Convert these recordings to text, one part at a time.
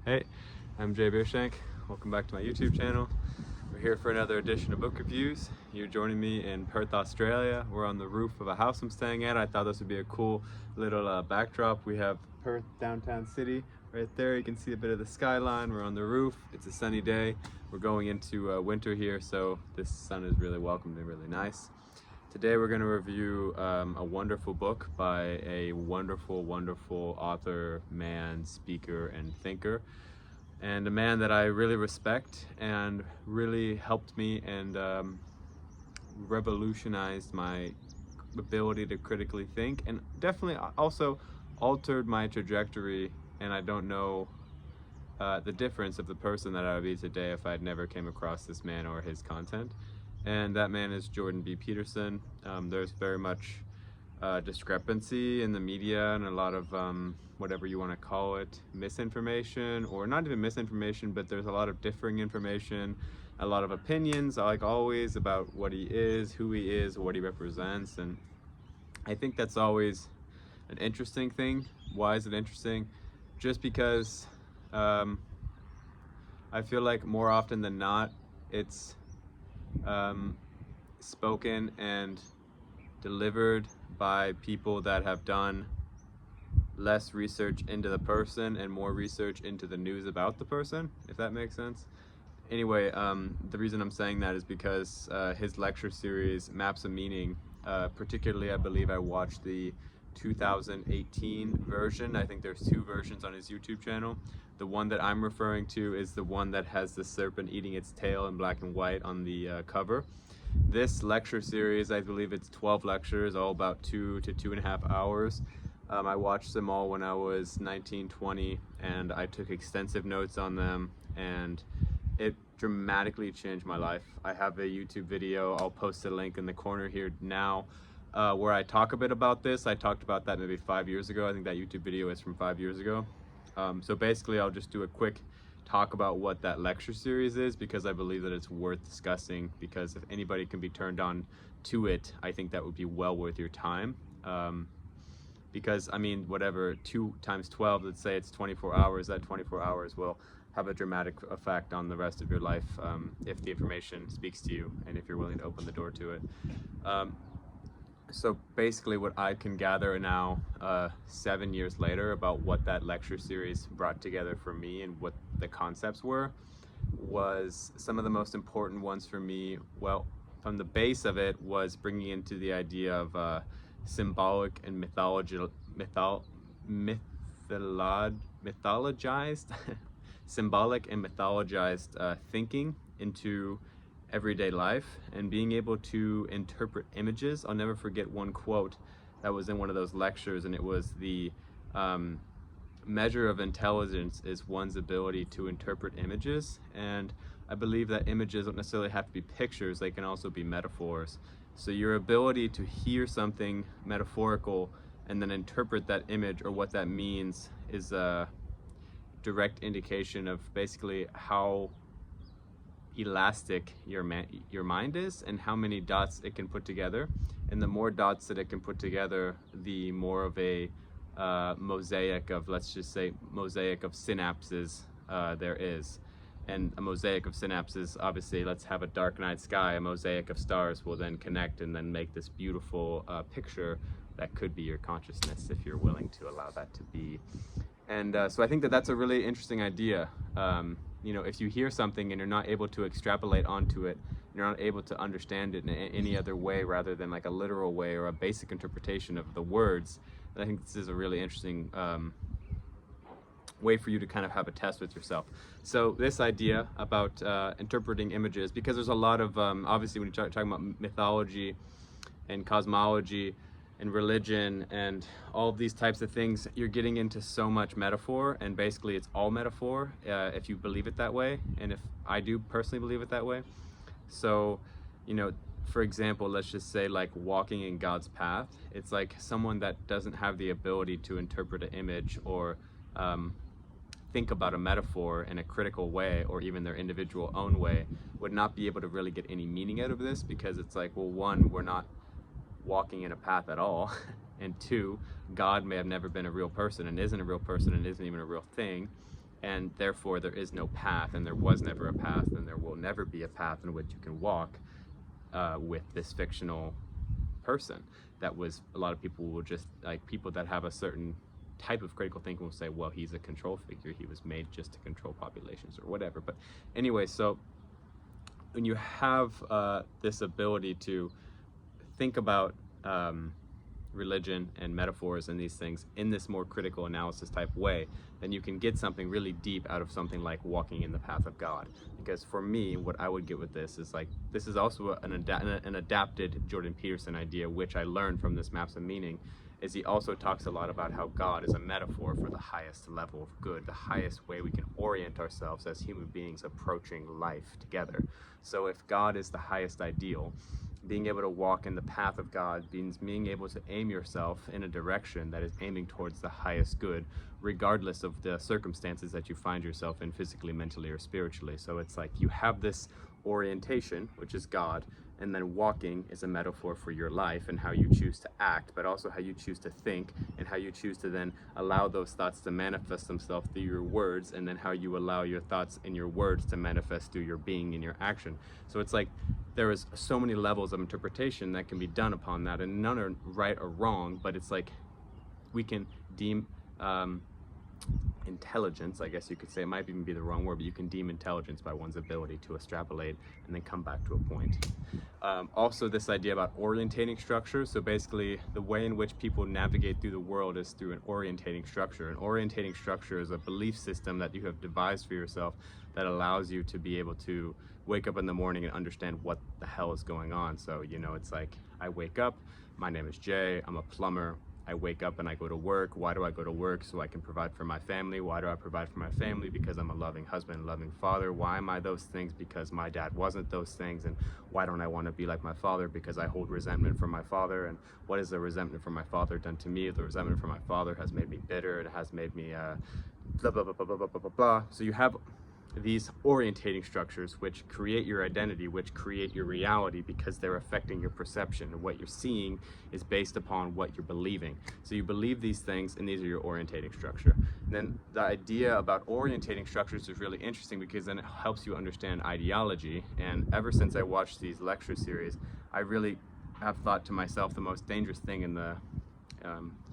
Hey, I'm Jay Beershank. Welcome back to my YouTube channel. We're here for another edition of book reviews. You're joining me in Perth, Australia. We're on the roof of a house I'm staying at. I thought this would be a cool little backdrop. We have Perth downtown city right there. You can see a bit of the skyline. We're on the roof. It's a sunny day. We're going into winter here, so this sun is really welcome and really nice. Today we're going to review a wonderful book by a wonderful author, man, speaker, and thinker, and a man that I really respect and really helped me and revolutionized my ability to critically think, and definitely also altered my trajectory. And I don't know the difference of the person that I would be today if I'd never came across this man or his content. And that man is Jordan B. Peterson. There's very much discrepancy in the media and a lot of whatever you want to call it, misinformation, or not even misinformation, but there's a lot of differing information, a lot of opinions, like always, about what he is, who he is, what he represents. And I think that's always an interesting thing. Why is it interesting? Just because I feel like more often than not, it's spoken and delivered by people that have done less research into the person and more research into the news about the person, if that makes sense. Anyway, the reason I'm saying that is because his lecture series, Maps of Meaning, particularly I believe I watched the 2018 version. I think there's two versions on his YouTube channel. The one that I'm referring to is the one that has the serpent eating its tail in black and white on the cover. This lecture series, I believe it's 12 lectures, all about 2 to 2.5 hours. I watched them all when I was 19, 20, and I took extensive notes on them, and it dramatically changed my life. I have a YouTube video, I'll post a link in the corner here now, where I talk a bit about this. I talked about that maybe 5 years ago. I think that YouTube video is from 5 years ago. So basically I'll just do a quick talk about what that lecture series is, because I believe that it's worth discussing, because if anybody can be turned on to it, I think that would be well worth your time. Because I mean, whatever, 2 times 12, let's say it's 24 hours, that 24 hours will have a dramatic effect on the rest of your life, if the information speaks to you and if you're willing to open the door to it. So basically what I can gather now, 7 years later, about what that lecture series brought together for me and what the concepts were, was some of the most important ones for me. Well, from the base of it was bringing into the idea of symbolic and mythologized symbolic and mythologized thinking into everyday life, and being able to interpret images. I'll never forget one quote that was in one of those lectures, and it was the measure of intelligence is one's ability to interpret images. And I believe that images don't necessarily have to be pictures, they can also be metaphors. So your ability to hear something metaphorical and then interpret that image or what that means is a direct indication of basically how elastic your mind is and how many dots it can put together. And the more dots that it can put together, the more of a mosaic of, let's just say, mosaic of synapses there is. And a mosaic of synapses, obviously, let's have a dark night sky, a mosaic of stars will then connect and then make this beautiful picture that could be your consciousness, if you're willing to allow that to be. And so I think that that's a really interesting idea. You know, if you hear something and you're not able to extrapolate onto it, you're not able to understand it in any other way rather than like a literal way or a basic interpretation of the words, then I think this is a really interesting way for you to kind of have a test with yourself. So this idea about interpreting images, because there's a lot of, obviously when you're talking about mythology and cosmology and religion and all of these types of things, you're getting into so much metaphor, and basically it's all metaphor if you believe it that way, and if I do personally believe it that way. So, you know, for example, let's just say like walking in God's path, it's like someone that doesn't have the ability to interpret an image or think about a metaphor in a critical way, or even their individual own way, would not be able to really get any meaning out of this, because it's like, well, one, we're not walking in a path at all, and two, God may have never been a real person and isn't a real person and isn't even a real thing, and therefore there is no path, and there was never a path, and there will never be a path in which you can walk with this fictional person. That was, a lot of people will just, like, people that have a certain type of critical thinking will say, well, he's a control figure, he was made just to control populations or whatever. But anyway, so when you have this ability to think about religion and metaphors and these things in this more critical analysis type way, then you can get something really deep out of something like walking in the path of God. Because for me, what I would get with this is, like, this is also an adapted Jordan Peterson idea, which I learned from this Maps of Meaning, is he also talks a lot about how God is a metaphor for the highest level of good, the highest way we can orient ourselves as human beings approaching life together. So if God is the highest ideal, being able to walk in the path of God means being able to aim yourself in a direction that is aiming towards the highest good, regardless of the circumstances that you find yourself in physically, mentally, or spiritually. So it's like you have this orientation, which is God, and then walking is a metaphor for your life and how you choose to act, but also how you choose to think and how you choose to then allow those thoughts to manifest themselves through your words, and then how you allow your thoughts and your words to manifest through your being and your action. So it's like there is so many levels of interpretation that can be done upon that, and none are right or wrong, but it's like we can deem intelligence, I guess you could say, it might even be the wrong word, but you can deem intelligence by one's ability to extrapolate and then come back to a point. Also, this idea about orientating structure. So basically, the way in which people navigate through the world is through an orientating structure. An orientating structure is a belief system that you have devised for yourself that allows you to be able to wake up in the morning and understand what the hell is going on. So, you know, it's like, I wake up, my name is Jay, I'm a plumber. I wake up and I go to work. Why do I go to work? So I can provide for my family. Why do I provide for my family? Because I'm a loving husband, loving father. Why am I those things? Because my dad wasn't those things. And why don't I want to be like my father? Because I hold resentment from my father. And what has the resentment from my father done to me? The resentment from my father has made me bitter. It has made me blah, blah, blah, blah, blah, blah, blah, blah. So you have these orientating structures which create your identity, which create your reality, because they're affecting your perception, and what you're seeing is based upon what you're believing. So you believe these things, and these are your orientating structure. And then the idea about orientating structures is really interesting, because then it helps you understand ideology. And ever since I watched these lecture series, I really have thought to myself, the most dangerous thing in the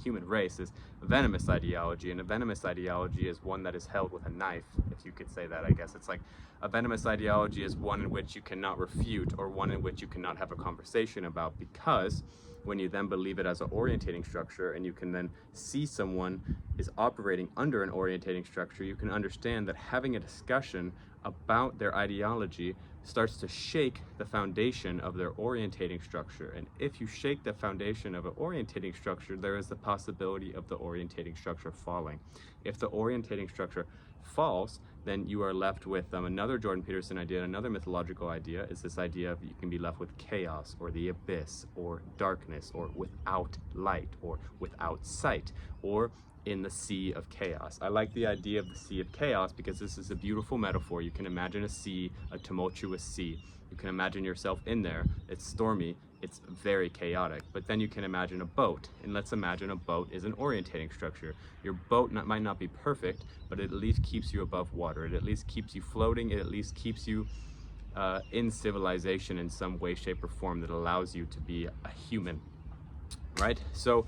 human race is a venomous ideology. And a venomous ideology is one that is held with a knife, if you could say that, I guess. It's like a venomous ideology is one in which you cannot refute, or one in which you cannot have a conversation about, because when you then believe it as an orientating structure, and you can then see someone is operating under an orientating structure, you can understand that having a discussion about their ideology starts to shake the foundation of their orientating structure. And if you shake the foundation of an orientating structure, there is the possibility of the orientating structure falling. If the orientating structure falls, then you are left with another Jordan Peterson idea, another mythological idea, is this idea of you can be left with chaos, or the abyss, or darkness, or without light, or without sight, or in the sea of chaos. I like the idea of the sea of chaos because this is a beautiful metaphor. You can imagine a sea, a tumultuous sea. You can imagine yourself in there. It's stormy, it's very chaotic. But then you can imagine a boat, and let's imagine a boat is an orientating structure. Your boat might not be perfect, but it at least keeps you above water. It at least keeps you floating. It at least keeps you in civilization in some way, shape, or form that allows you to be a human, right? So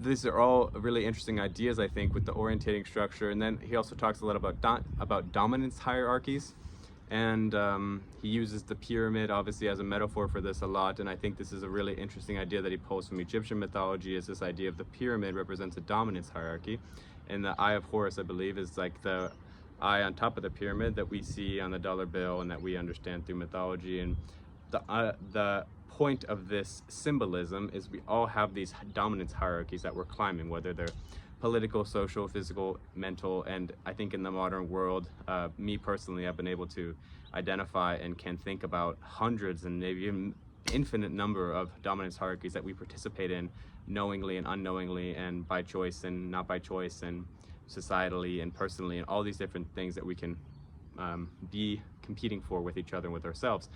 these are all really interesting ideas, I think, with the orientating structure. And then he also talks a lot about dominance hierarchies, and he uses the pyramid obviously as a metaphor for this a lot. And I think this is a really interesting idea that he pulls from Egyptian mythology, is this idea of the pyramid represents a dominance hierarchy, and the Eye of Horus, I believe, is like the eye on top of the pyramid that we see on the dollar bill and that we understand through mythology. And the point of this symbolism is we all have these dominance hierarchies that we're climbing, whether they're political, social, physical, mental. And I think in the modern world, me personally, I've been able to identify and can think about hundreds and maybe even infinite number of dominance hierarchies that we participate in knowingly and unknowingly, and by choice and not by choice, and societally and personally, and all these different things that we can be competing for with each other and with ourselves.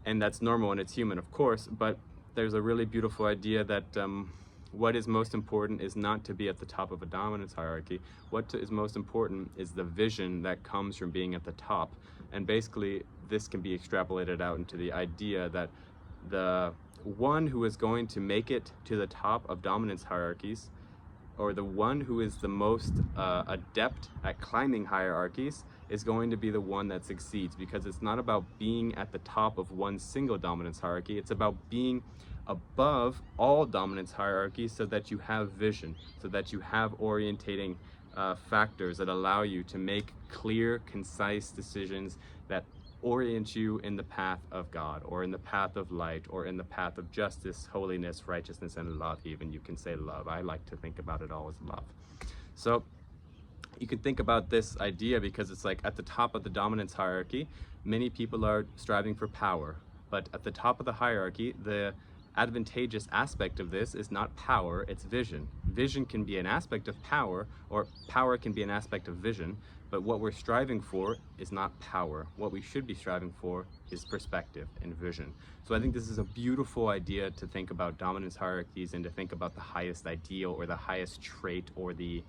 And that's normal and it's human, of course, but there's a really beautiful idea that what is most important is not to be at the top of a dominance hierarchy. What is most important is the vision that comes from being at the top. And basically, this can be extrapolated out into the idea that the one who is going to make it to the top of dominance hierarchies, or the one who is the most adept at climbing hierarchies, is going to be the one that succeeds, because it's not about being at the top of one single dominance hierarchy. It's about being above all dominance hierarchies, so that you have vision, so that you have orientating factors that allow you to make clear, concise decisions that orient you in the path of God, or in the path of light, or in the path of justice, holiness, righteousness, and love. Even you can say love. I like to think about it all as love. So you can think about this idea, because it's like at the top of the dominance hierarchy, many people are striving for power. But at the top of the hierarchy, the advantageous aspect of this is not power, it's vision. Vision can be an aspect of power, or power can be an aspect of vision, but what we're striving for is not power. What we should be striving for is perspective and vision. So I think this is a beautiful idea to think about dominance hierarchies, and to think about the highest ideal, or the highest trait, or the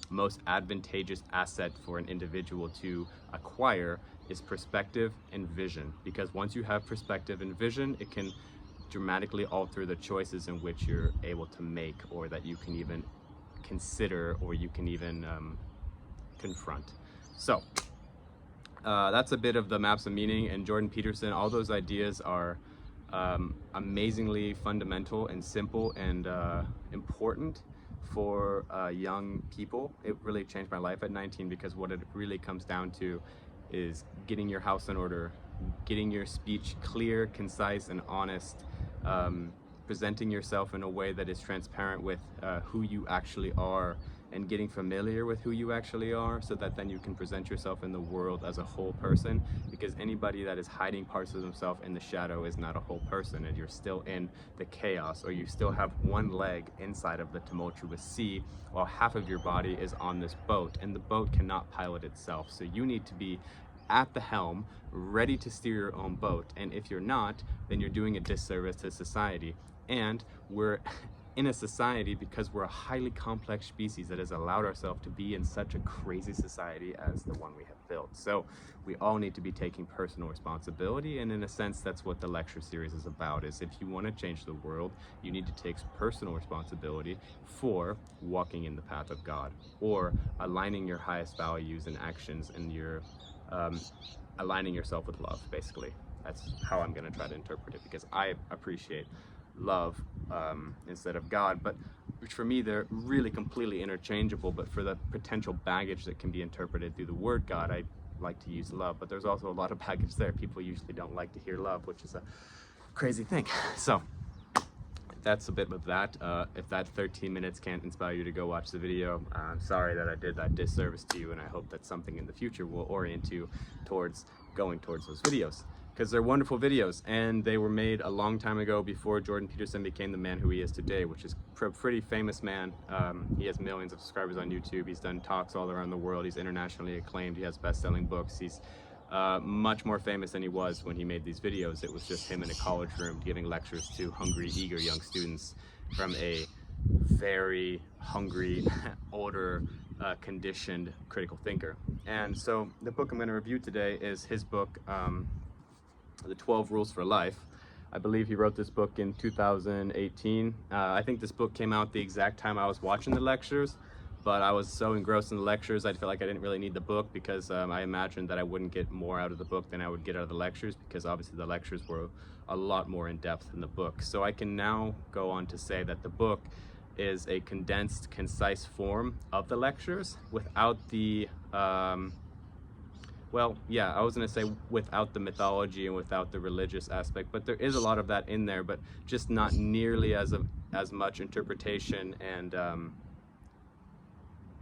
most advantageous asset for an individual to acquire is perspective and vision. Because once you have perspective and vision, it can dramatically alter the choices in which you're able to make, or that you can even consider, or you can even confront. So that's a bit of the maps of meaning. And Jordan Peterson, all those ideas are amazingly fundamental and simple and important for young people. It really changed my life at 19, because what it really comes down to is getting your house in order, getting your speech clear, concise, and honest, presenting yourself in a way that is transparent with who you actually are, and getting familiar with who you actually are, so that then you can present yourself in the world as a whole person. Because anybody that is hiding parts of themselves in the shadow is not a whole person, and you're still in the chaos, or you still have one leg inside of the tumultuous sea, while half of your body is on this boat, and the boat cannot pilot itself. So you need to be at the helm, ready to steer your own boat. And if you're not, then you're doing a disservice to society. And we're in a society, because we're a highly complex species that has allowed ourselves to be in such a crazy society as the one we have built. So we all need to be taking personal responsibility, and in a sense that's what the lecture series is about. Is if you want to change the world, you need to take personal responsibility for walking in the path of God, or aligning your highest values and actions, and your aligning yourself with love. Basically, that's how I'm going to try to interpret it, because I appreciate love instead of God, but which for me they're really completely interchangeable. But for the potential baggage that can be interpreted through the word God, I like to use love, but there's also a lot of baggage there. People usually don't like to hear love, which is a crazy thing. So that's a bit of that. If that 13 minutes can't inspire you to go watch the video, I'm sorry that I did that disservice to you, and I hope that something in the future will orient you towards going towards those videos, because they're wonderful videos, and they were made a long time ago, before Jordan Peterson became the man who he is today, which is a pretty famous man. He has millions of subscribers on YouTube. He's done talks all around the world. He's internationally acclaimed. He has best-selling books. He's much more famous than he was when he made these videos. It was just him in a college room giving lectures to hungry, eager young students from a very hungry, older, conditioned critical thinker. And so the book I'm going to review today is his book, The 12 Rules for Life. I believe he wrote this book in 2018. I think this book came out the exact time I was watching the lectures, but I was so engrossed in the lectures, I felt like I didn't really need the book, because I imagined that I wouldn't get more out of the book than I would get out of the lectures, because obviously the lectures were a lot more in depth than the book. So I can now go on to say that the book is a condensed, concise form of the lectures, without the well, yeah, I was going to say without the mythology and without the religious aspect, but there is a lot of that in there, but just not nearly as much interpretation, and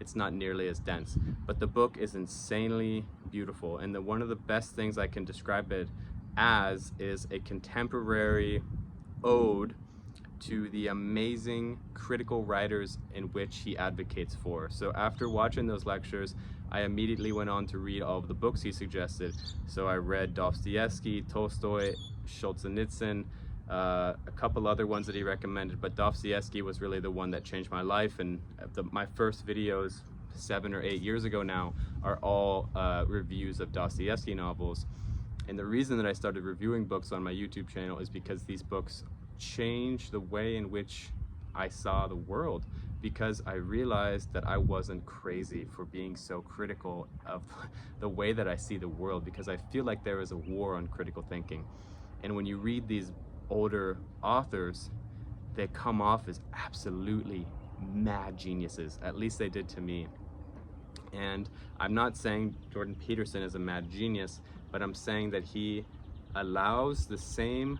it's not nearly as dense. But the book is insanely beautiful, and one of the best things I can describe it as is a contemporary ode to the amazing critical writers in which he advocates for. So after watching those lectures, I immediately went on to read all of the books he suggested. So I read Dostoevsky, Tolstoy, Solzhenitsyn, a couple other ones that he recommended, but Dostoevsky was really the one that changed my life. And my first videos 7 or 8 years ago now are all reviews of Dostoevsky novels. And the reason that I started reviewing books on my YouTube channel is because these books changed the way in which I saw the world, because I realized that I wasn't crazy for being so critical of the way that I see the world, because I feel like there is a war on critical thinking. And when you read these older authors, they come off as absolutely mad geniuses. At least they did to me. And I'm not saying Jordan Peterson is a mad genius, but I'm saying that he allows the same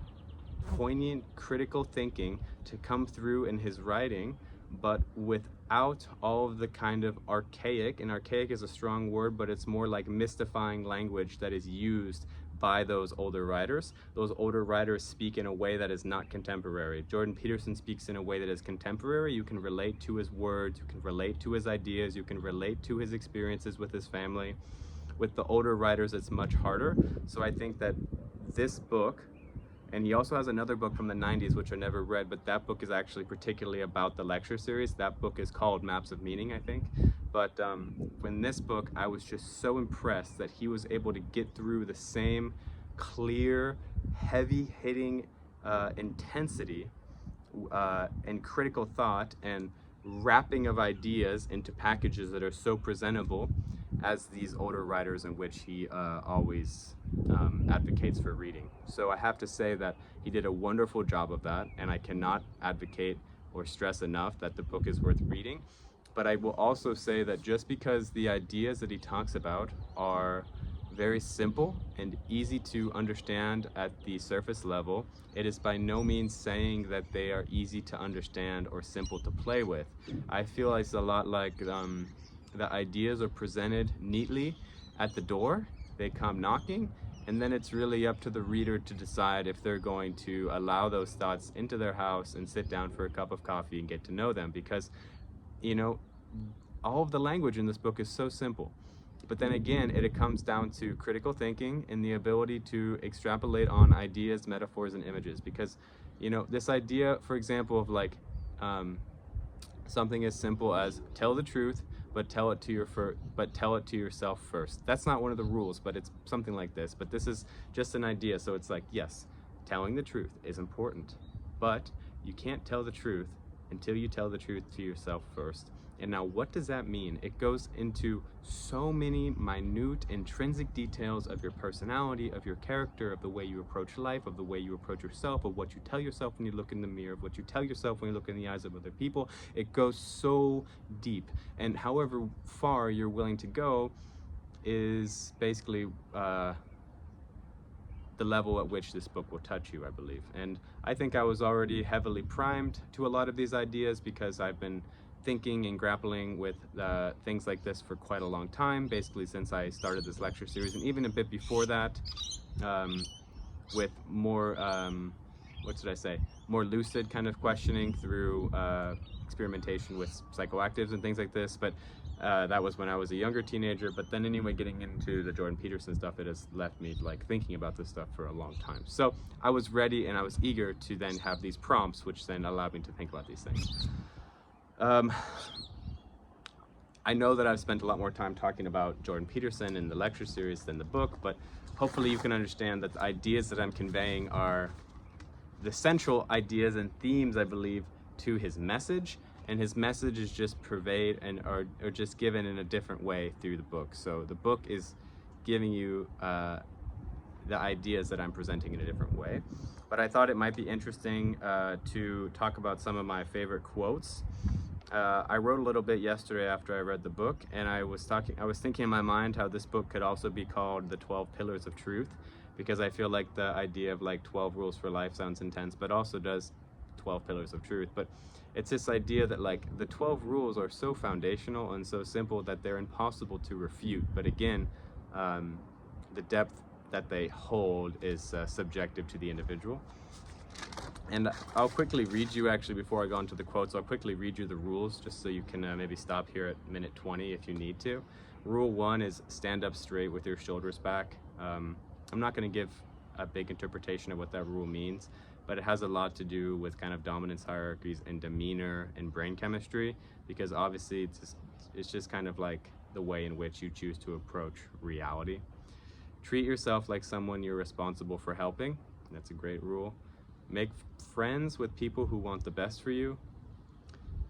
poignant critical thinking to come through in his writing, but without all of the kind of archaic, and archaic is a strong word, but it's more like mystifying language that is used by those older writers. Those older writers speak in a way that is not contemporary. Jordan Peterson speaks in a way that is contemporary. You can relate to his words, you can relate to his ideas, you can relate to his experiences with his family. With the older writers, it's much harder. So I think that this book, and he also has another book from the 90s, which I never read, but that book is actually particularly about the lecture series. That book is called Maps of Meaning, I think. But in this book, I was just so impressed that he was able to get through the same clear, heavy-hitting intensity and critical thought and wrapping of ideas into packages that are so presentable as these older writers, in which he always advocates for reading. So I have to say that he did a wonderful job of that, and I cannot advocate or stress enough that the book is worth reading. But I will also say that just because the ideas that he talks about are very simple and easy to understand at the surface level, it is by no means saying that they are easy to understand or simple to play with. I feel it's a lot like the ideas are presented neatly at the door, they come knocking, and then it's really up to the reader to decide if they're going to allow those thoughts into their house and sit down for a cup of coffee and get to know them. Because, you know, all of the language in this book is so simple. But then again, it comes down to critical thinking and the ability to extrapolate on ideas, metaphors, and images. Because, you know, this idea, for example, of like something as simple as tell the truth, but tell it to yourself first. That's not one of the rules, but it's something like this. But this is just an idea. So it's like, yes, telling the truth is important, but you can't tell the truth until you tell the truth to yourself first. And now what does that mean? It goes into so many minute intrinsic details of your personality, of your character, of the way you approach life, of the way you approach yourself, of what you tell yourself when you look in the mirror, of what you tell yourself when you look in the eyes of other people. It goes so deep. And however far you're willing to go is basically the level at which this book will touch you, I believe. And I think I was already heavily primed to a lot of these ideas because I've been thinking and grappling with things like this for quite a long time, basically since I started this lecture series, and even a bit before that, with more, more lucid kind of questioning through experimentation with psychoactives and things like this. But that was when I was a younger teenager. But then anyway, getting into the Jordan Peterson stuff, it has left me like thinking about this stuff for a long time. So I was ready and I was eager to then have these prompts, which then allowed me to think about these things. I know that I've spent a lot more time talking about Jordan Peterson in the lecture series than the book, but hopefully you can understand that the ideas that I'm conveying are the central ideas and themes, I believe, to his message, and his message is just purveyed and are just given in a different way through the book. So the book is giving you the ideas that I'm presenting in a different way. But I thought it might be interesting to talk about some of my favorite quotes. I wrote a little bit yesterday after I read the book, and I was thinking in my mind how this book could also be called the 12 Pillars of Truth, because I feel like the idea of like 12 rules for life sounds intense, but also does 12 pillars of truth. But it's this idea that like the 12 rules are so foundational and so simple that they're impossible to refute. But again, the depth that they hold is subjective to the individual. And I'll quickly read you, actually, before I go into the quotes, I'll quickly read you the rules just so you can maybe stop here at minute 20 if you need to. Rule 1 is stand up straight with your shoulders back. I'm not going to give a big interpretation of what that rule means, but it has a lot to do with kind of dominance hierarchies and demeanor and brain chemistry, because obviously it's just kind of like the way in which you choose to approach reality. Treat yourself like someone you're responsible for helping. That's a great rule. Make friends with people who want the best for you.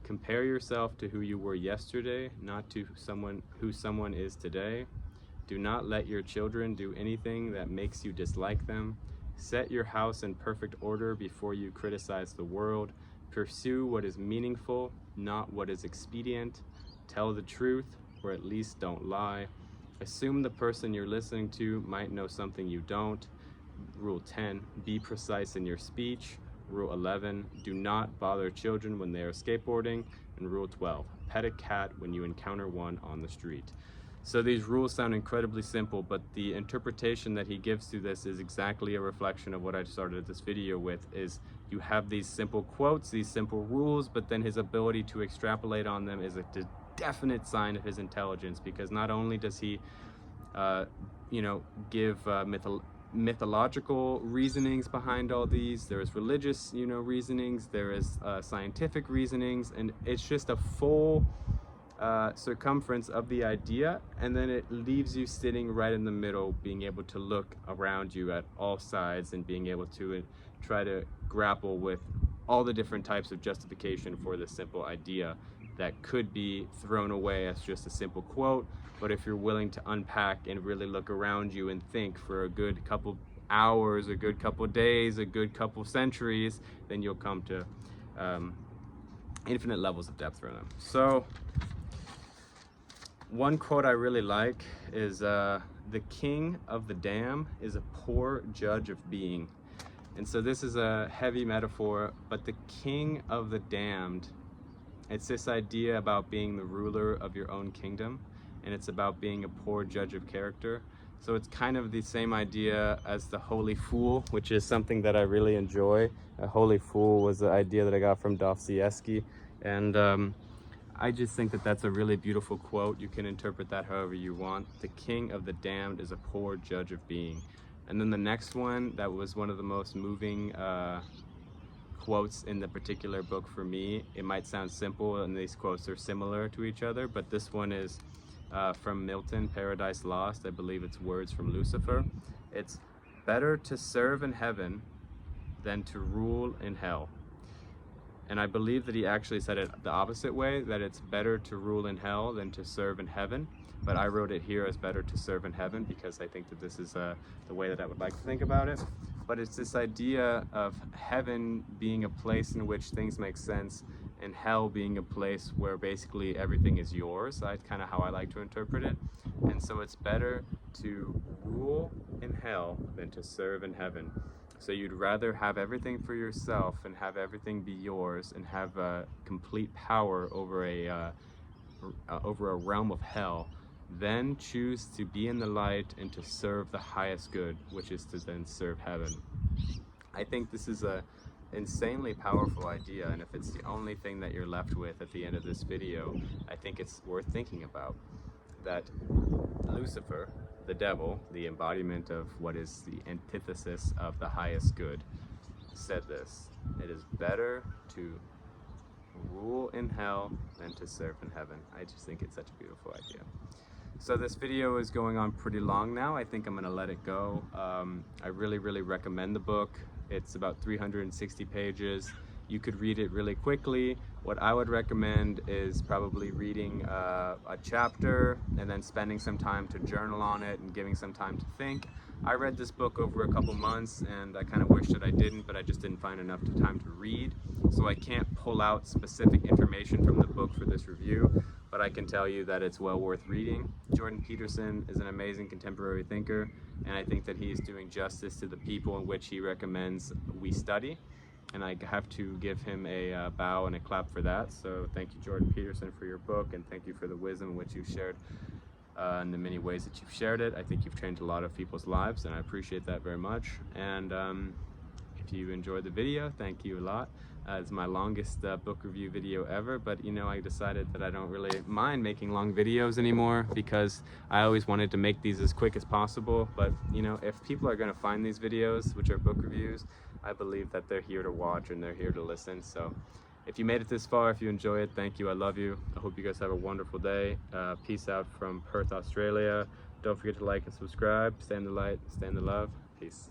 Compare yourself to who you were yesterday, not to who someone is today. Do not let your children do anything that makes you dislike them. Set your house in perfect order before you criticize the world. Pursue what is meaningful, not what is expedient. Tell the truth, or at least don't lie. Assume the person you're listening to might know something you don't. Rule 10, be precise in your speech. Rule 11, do not bother children when they are skateboarding. And Rule 12, pet a cat when you encounter one on the street. So these rules sound incredibly simple, but the interpretation that he gives to this is exactly a reflection of what I started this video with, is you have these simple quotes, these simple rules, but then his ability to extrapolate on them is a definite sign of his intelligence, because not only does he give mythological reasonings behind all these, there is religious reasonings, there is scientific reasonings, and it's just a full circumference of the idea, and then it leaves you sitting right in the middle, being able to look around you at all sides and being able to try to grapple with all the different types of justification for this simple idea that could be thrown away as just a simple quote. But if you're willing to unpack and really look around you and think for a good couple hours, a good couple days, a good couple centuries, then you'll come to infinite levels of depth from them. So one quote I really like is, the king of the damned is a poor judge of being. And so this is a heavy metaphor, but the king of the damned, it's this idea about being the ruler of your own kingdom, and it's about being a poor judge of character. So it's kind of the same idea as the holy fool, which is something that I really enjoy. A holy fool was the idea that I got from Dostoevsky, and I just think that that's a really beautiful quote. You can interpret that however you want. The king of the damned is a poor judge of being. And then the next one, that was one of the most moving quotes in the particular book for me. It might sound simple and these quotes are similar to each other, but this one is from Milton, Paradise Lost. I believe it's words from Lucifer. It's better to serve in heaven than to rule in hell. And I believe that he actually said it the opposite way, that it's better to rule in hell than to serve in heaven. But I wrote it here as better to serve in heaven, because I think that this is the way that I would like to think about it. But it's this idea of heaven being a place in which things make sense, and hell being a place where basically everything is yours. That's kind of how I like to interpret it. And so it's better to rule in hell than to serve in heaven. So you'd rather have everything for yourself and have everything be yours and have complete power over a realm of hell, then choose to be in the light and to serve the highest good, which is to then serve heaven. I think this is a insanely powerful idea, and if it's the only thing that you're left with at the end of this video, I think it's worth thinking about. That Lucifer, the devil, the embodiment of what is the antithesis of the highest good, said this: it is better to rule in hell than to serve in heaven. I just think it's such a beautiful idea. So this video is going on pretty long now. I think I'm gonna let it go. I really recommend the book. It's about 360 pages. You could read it really quickly. What I would recommend is probably reading a chapter and then spending some time to journal on it and giving some time to think. I read this book over a couple months, and I kind of wish that I didn't, but I just didn't find enough time to read. So I can't pull out specific information from the book for this review, but I can tell you that it's well worth reading. Jordan Peterson is an amazing contemporary thinker, and I think that he is doing justice to the people in which he recommends we study. And I have to give him a bow and a clap for that. So thank you, Jordan Peterson, for your book, and thank you for the wisdom in which you've shared in the many ways that you've shared it. I think you've changed a lot of people's lives, and I appreciate that very much. And if you enjoyed the video, thank you a lot. It's my longest book review video ever, but you know, I decided that I don't really mind making long videos anymore because I always wanted to make these as quick as possible. But you know, if people are going to find these videos, which are book reviews, I believe that they're here to watch and they're here to listen. So if you made it this far, if you enjoy it, thank you. I love you. I hope you guys have a wonderful day. Peace out from Perth, Australia. Don't forget to like and subscribe. Stay in the light, stay in the love. Peace.